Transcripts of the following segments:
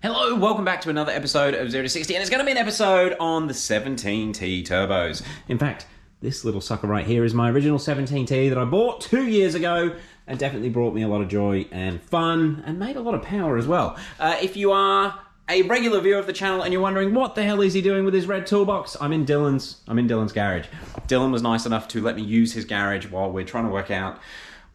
Hello, welcome back to another episode of 0 to 60, and it's going to be an episode on the 17T turbos. In fact, this little sucker right here is my original 17T that I bought 2 years ago and definitely brought me a lot of joy and fun and made a lot of power as well. If you are a regular viewer of the channel and you're wondering what the hell is he doing with his red toolbox, I'm in Dylan's garage. Dylan was nice enough to let me use his garage while we're trying to work out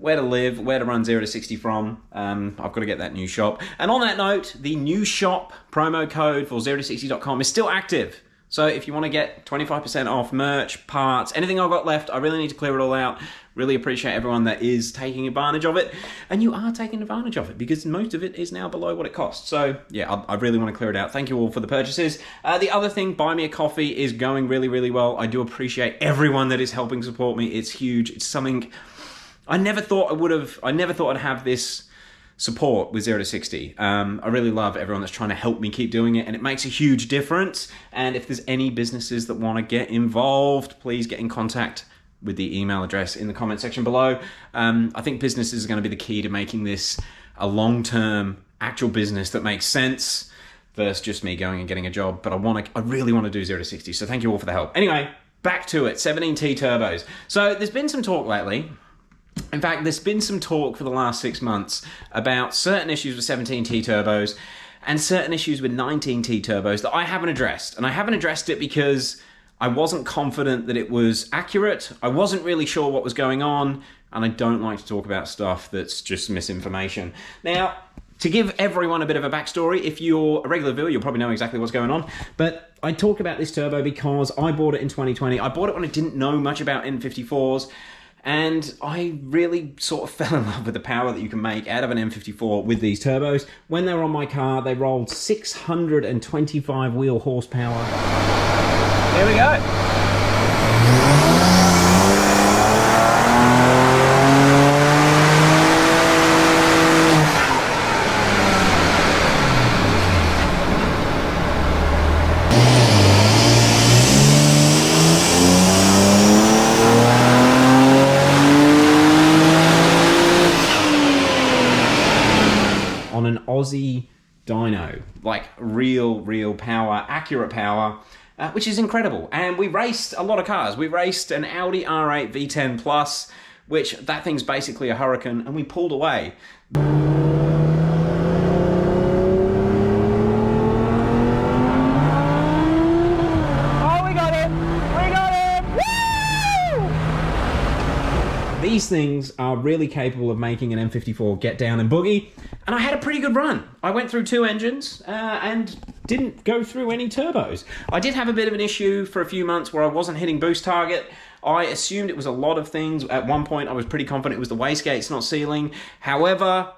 where to live, where to run 0 to 60 from. I've got to get that new shop. And on that note, the new shop promo code for 0 to 60.com is still active. So if you want to get 25% off merch, parts, anything I've got left, I really need to clear it all out. Really appreciate everyone that is taking advantage of it. And you are taking advantage of it because most of it is now below what it costs. So yeah, I really want to clear it out. Thank you all for the purchases. The other thing, Buy Me a Coffee is going really, really well. I do appreciate everyone that is helping support me. It's huge. It's something I never thought I'd have this support with 0 to 60. I really love everyone that's trying to help me keep doing it, and it makes a huge difference. And if there's any businesses that want to get involved, please get in contact with the email address in the comment section below. I think businesses are going to be the key to making this a long-term actual business that makes sense versus just me going and getting a job. But I really want to do 0 to 60, so thank you all for the help. Anyway, back to it, 17T turbos. So there's been some talk lately. In fact, there's been some talk for the last 6 months about certain issues with 17T turbos and certain issues with 19T turbos that I haven't addressed. And I haven't addressed it because I wasn't confident that it was accurate. I wasn't really sure what was going on, and I don't like to talk about stuff that's just misinformation. Now, to give everyone a bit of a backstory, if you're a regular viewer, you'll probably know exactly what's going on. But I talk about this turbo because I bought it in 2020. I bought it when I didn't know much about N54s. And I really sort of fell in love with the power that you can make out of an N54 with these turbos. When they were on my car, they rolled 625 wheel horsepower. There we go. On an Aussie dyno, like real power, accurate power, which is incredible. And we raced a lot of cars. We raced an Audi R8 V10 Plus, which that thing's basically a Hurricane, and we pulled away. These things are really capable of making an N54 get down and boogie, and I had a pretty good run. I went through 2 engines and didn't go through any turbos. I did have a bit of an issue for a few months where I wasn't hitting boost target. I assumed it was a lot of things. At one point, I was pretty confident it was the wastegates not sealing. However,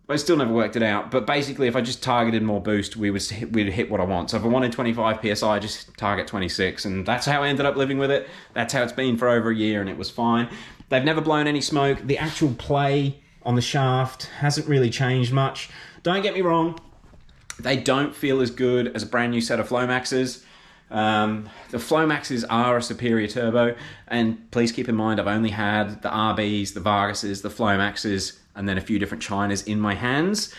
I still never worked it out, but basically if I just targeted more boost, we'd hit what I want. So if I wanted 25 PSI, I just target 26, and that's how I ended up living with it. That's how it's been for over a year, and it was fine. They've never blown any smoke. The actual play on the shaft hasn't really changed much. Don't get me wrong, they don't feel as good as a brand new set of Flowmaxes. The Flowmaxes are a superior turbo, and please keep in mind I've only had the RBs, the Vargases, the Flowmaxes, and then a few different Chinas in my hands.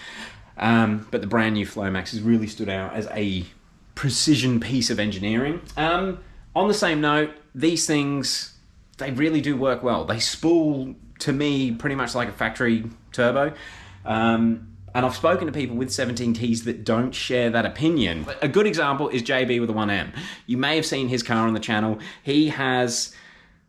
But the brand new Flowmaxes really stood out as a precision piece of engineering. On the same note, these things, they really do work well. They spool, to me, pretty much like a factory turbo. And I've spoken to people with 17Ts that don't share that opinion. A good example is JB with a 1M. You may have seen his car on the channel. He has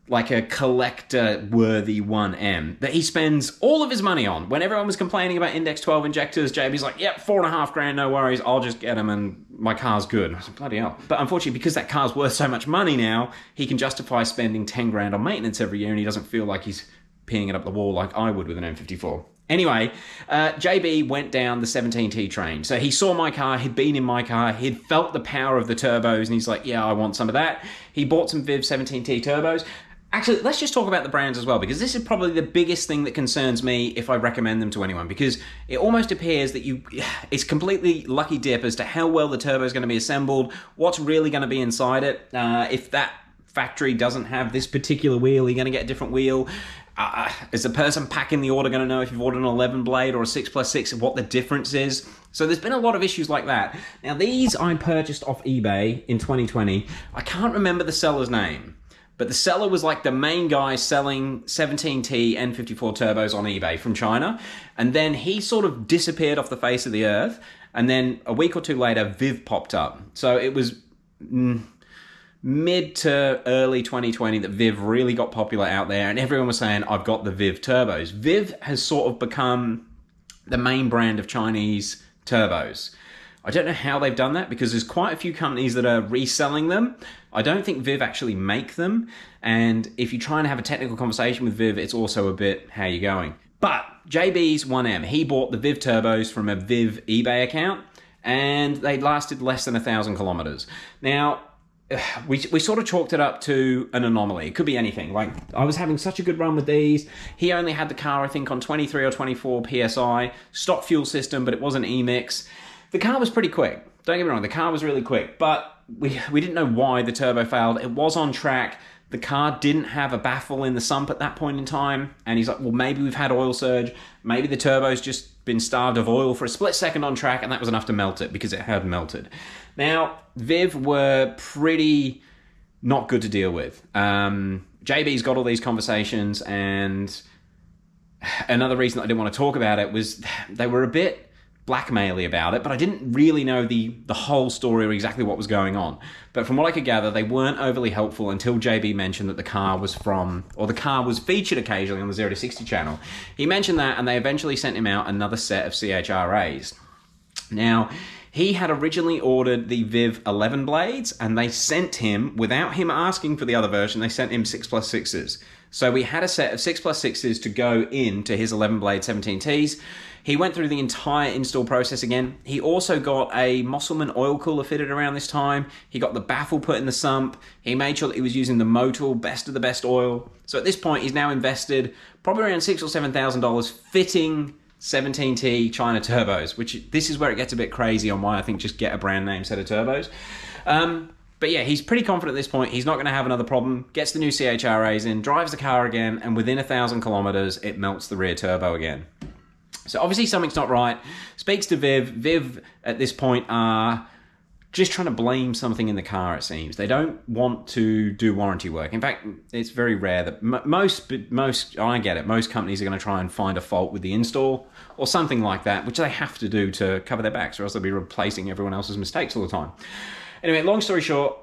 like a collector-worthy 1M that he spends all of his money on. When everyone was complaining about Index 12 injectors, JB's like, yep, $4.5 grand, no worries, I'll just get them and my car's good. I was like, bloody hell. But unfortunately, because that car's worth so much money now, he can justify spending 10 grand on maintenance every year, and he doesn't feel like he's peeing it up the wall like I would with an N54. Anyway, JB went down the 17T train. So he saw my car, he'd been in my car, he'd felt the power of the turbos, and he's like, yeah, I want some of that. He bought some Viv 17T turbos. Actually, let's just talk about the brands as well, because this is probably the biggest thing that concerns me if I recommend them to anyone, because it almost appears that it's completely lucky dip as to how well the turbo is going to be assembled, what's really going to be inside it. If that factory doesn't have this particular wheel, you're going to get a different wheel. is the person packing the order going to know if you've ordered an 11 blade or a 6+6 and what the difference is? So there's been a lot of issues like that. Now these I purchased off eBay in 2020. I can't remember the seller's name, but the seller was like the main guy selling 17T N54 turbos on eBay from China. And then he sort of disappeared off the face of the earth. And then a week or two later, Viv popped up. So it was mid to early 2020 that Viv really got popular out there. And everyone was saying, I've got the Viv turbos. Viv has sort of become the main brand of Chinese turbos. I don't know how they've done that because there's quite a few companies that are reselling them. I don't think Viv actually make them. And if you try and have a technical conversation with Viv, it's also a bit, how you going? But JB's 1M, he bought the Viv turbos from a Viv eBay account and they lasted less than 1,000 kilometers. Now, we sort of chalked it up to an anomaly. It could be anything. Like, I was having such a good run with these. He only had the car, I think, on 23 or 24 PSI, stock fuel system, but it wasn't E-Mix. The car was pretty quick. Don't get me wrong, the car was really quick, but we didn't know why the turbo failed. It was on track. The car didn't have a baffle in the sump at that point in time. And he's like, well, maybe we've had oil surge. Maybe the turbo's just been starved of oil for a split second on track, and that was enough to melt it because it had melted. Now, Viv were pretty not good to deal with. JB's got all these conversations, and another reason that I didn't want to talk about it was they were a bit blackmaily about it, but I didn't really know the whole story or exactly what was going on. But from what I could gather, they weren't overly helpful until JB mentioned that the car was featured occasionally on the 0 to 60 channel. He mentioned that, and they eventually sent him out another set of CHRAs. Now, he had originally ordered the Viv 11 blades, and they sent him, without him asking for the other version, they sent him 6+6s. So we had a set of 6+6s to go into his 11 blade 17Ts. He went through the entire install process again. He also got a Mosselman oil cooler fitted around this time. He got the baffle put in the sump. He made sure that he was using the Motul best of the best oil. So at this point, he's now invested probably around $6,000 or $7,000 fitting 17T China turbos, which this is where it gets a bit crazy on why I think just get a brand name set of turbos. But yeah, he's pretty confident at this point. He's not going to have another problem. Gets the new CHRAs in, drives the car again, and within 1,000 kilometers, it melts the rear turbo again. So obviously something's not right. Speaks to Viv. Viv at this point are just trying to blame something in the car, it seems. They don't want to do warranty work. In fact, it's very rare that most, I get it, most companies are going to try and find a fault with the install or something like that, which they have to do to cover their backs, or else they'll be replacing everyone else's mistakes all the time. Anyway, long story short,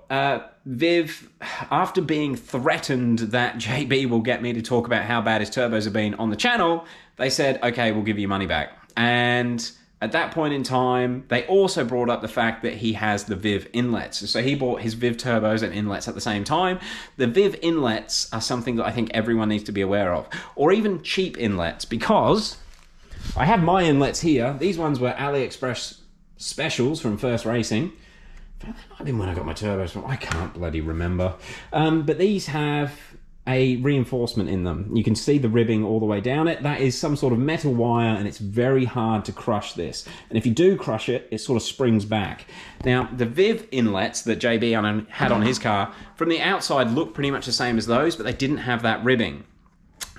Viv, after being threatened that JB will get me to talk about how bad his turbos have been on the channel, they said, okay, we'll give you your money back. And at that point in time, they also brought up the fact that he has the Viv inlets. So he bought his Viv turbos and inlets at the same time. The Viv inlets are something that I think everyone needs to be aware of, or even cheap inlets, because I have my inlets here. These ones were AliExpress specials from First Racing. That might have been when I got my turbos from. I can't bloody remember. But these have a reinforcement in them. You can see the ribbing all the way down it. That is some sort of metal wire, and it's very hard to crush this. And if you do crush it, it sort of springs back. Now, the Viv inlets that JB had on his car, from the outside look pretty much the same as those, but they didn't have that ribbing.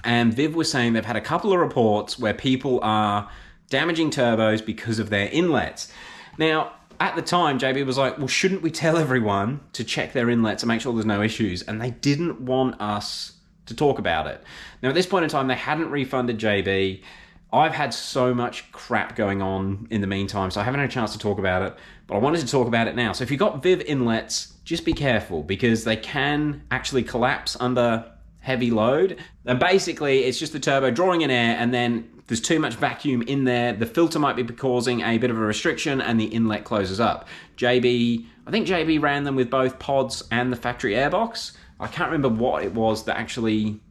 And Viv was saying they've had a couple of reports where people are damaging turbos because of their inlets. Now, at the time, JB was like, well, shouldn't we tell everyone to check their inlets and make sure there's no issues? And they didn't want us to talk about it. Now, at this point in time, they hadn't refunded JB. I've had so much crap going on in the meantime, so I haven't had a chance to talk about it, but I wanted to talk about it now. So if you've got Viv inlets, just be careful, because they can actually collapse under heavy load. And basically, it's just the turbo drawing in air, and then there's too much vacuum in there. The filter might be causing a bit of a restriction, and the inlet closes up. I think JB ran them with both pods and the factory airbox. I can't remember what it was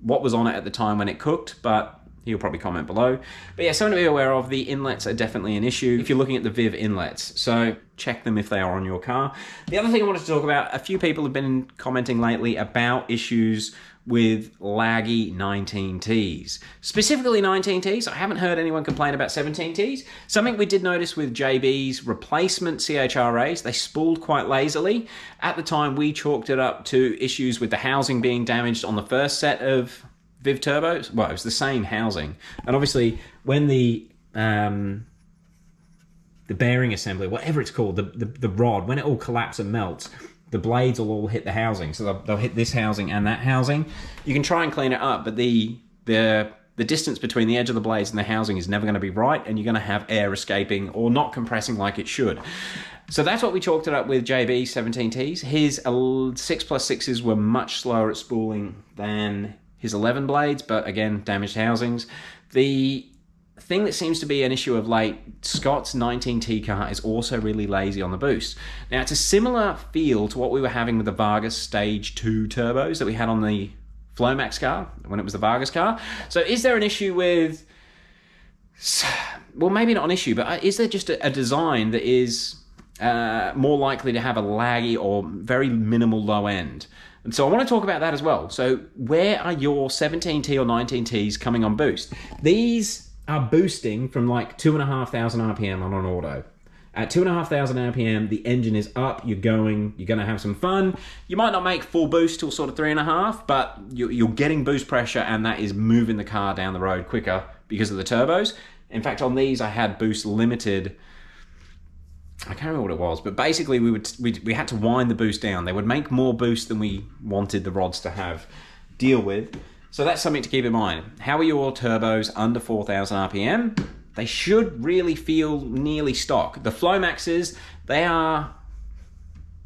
what was on it at the time when it cooked, but he'll probably comment below. But yeah, something to be aware of, the inlets are definitely an issue if you're looking at the Viv inlets. So check them if they are on your car. The other thing I wanted to talk about, a few people have been commenting lately about issues with laggy 19Ts. Specifically 19Ts, I haven't heard anyone complain about 17Ts. Something we did notice with JB's replacement CHRAs, they spooled quite lazily. At the time, we chalked it up to issues with the housing being damaged on the first set of Viv turbos, well, it was the same housing. And obviously, when the bearing assembly, whatever it's called, the rod, when it all collapses and melts, the blades will all hit the housing. So they'll hit this housing and that housing. You can try and clean it up, but the distance between the edge of the blades and the housing is never going to be right, and you're going to have air escaping or not compressing like it should. So that's what we chalked it up with JB 17Ts. His 6+6s were much slower at spooling than his 11 blades, but again, damaged housings. The thing that seems to be an issue of late, Scott's 19T car is also really lazy on the boost. Now, it's a similar feel to what we were having with the Vargas Stage 2 turbos that we had on the Flomax car when it was the Vargas car. So is there an issue with, well, maybe not an issue, but is there just a design that is more likely to have a laggy or very minimal low end? And so I want to talk about that as well. So where are your 17T or 19Ts coming on boost? These are boosting from like 2,500 RPM on an auto. At 2,500 RPM, the engine is up, you're going to have some fun. You might not make full boost till sort of 3.5, but you're getting boost pressure, and that is moving the car down the road quicker because of the turbos. In fact, on these, I had boost limited. I can't remember what it was, but basically we had to wind the boost down. They would make more boost than we wanted the rods to deal with. So that's something to keep in mind. How are your turbos under 4,000 RPM? They should really feel nearly stock. The Flomaxes, they are...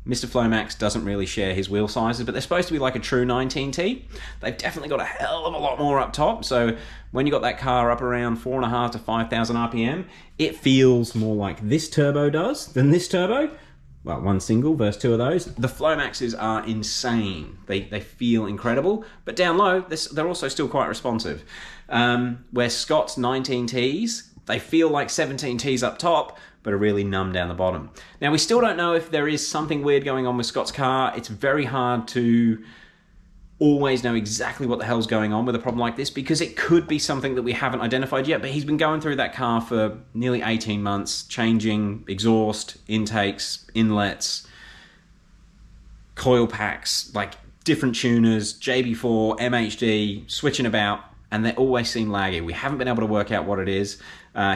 Mr. Flomax doesn't really share his wheel sizes, but they're supposed to be like a true 19T. They've definitely got a hell of a lot more up top. So when you got that car up around 4,500 to 5,000 RPM, it feels more like this turbo does than this turbo. Well, one single versus two of those. The Flomaxes are insane. They feel incredible, but down low, they're also still quite responsive. Where Scott's 19Ts, they feel like 17Ts up top, but are really numb down the bottom. Now, we still don't know if there is something weird going on with Scott's car. It's very hard to always know exactly what the hell's going on with a problem like this, because it could be something that we haven't identified yet, but he's been going through that car for nearly 18 months, changing exhaust, intakes, inlets, coil packs, like different tuners, JB4, MHD, switching about, and they always seem laggy. We haven't been able to work out what it is.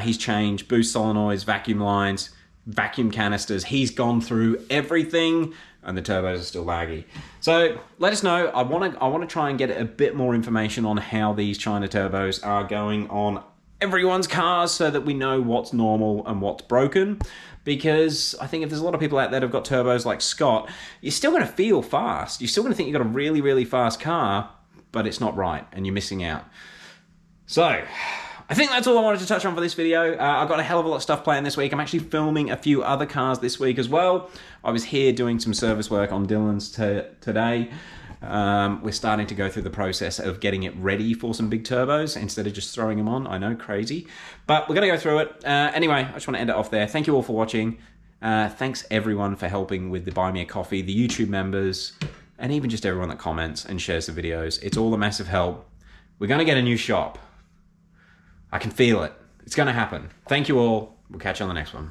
He's changed boost solenoids, vacuum lines, vacuum canisters. He's gone through everything, and the turbos are still laggy. So let us know. I want to try and get a bit more information on how these China turbos are going on everyone's cars, so that we know what's normal and what's broken. Because I think if there's a lot of people out there that have got turbos like Scott, you're still going to feel fast. You're still going to think you've got a really, really fast car, but it's not right, and you're missing out. So I think that's all I wanted to touch on for this video. I've got a hell of a lot of stuff planned this week. I'm actually filming a few other cars this week as well. I was here doing some service work on Dylan's today. We're starting to go through the process of getting it ready for some big turbos instead of just throwing them on. I know, crazy. But we're going to go through it. Anyway, I just want to end it off there. Thank you all for watching. Thanks everyone for helping with the Buy Me a Coffee, the YouTube members, and even just everyone that comments and shares the videos. It's all a massive help. We're going to get a new shop. I can feel it. It's going to happen. Thank you all. We'll catch you on the next one.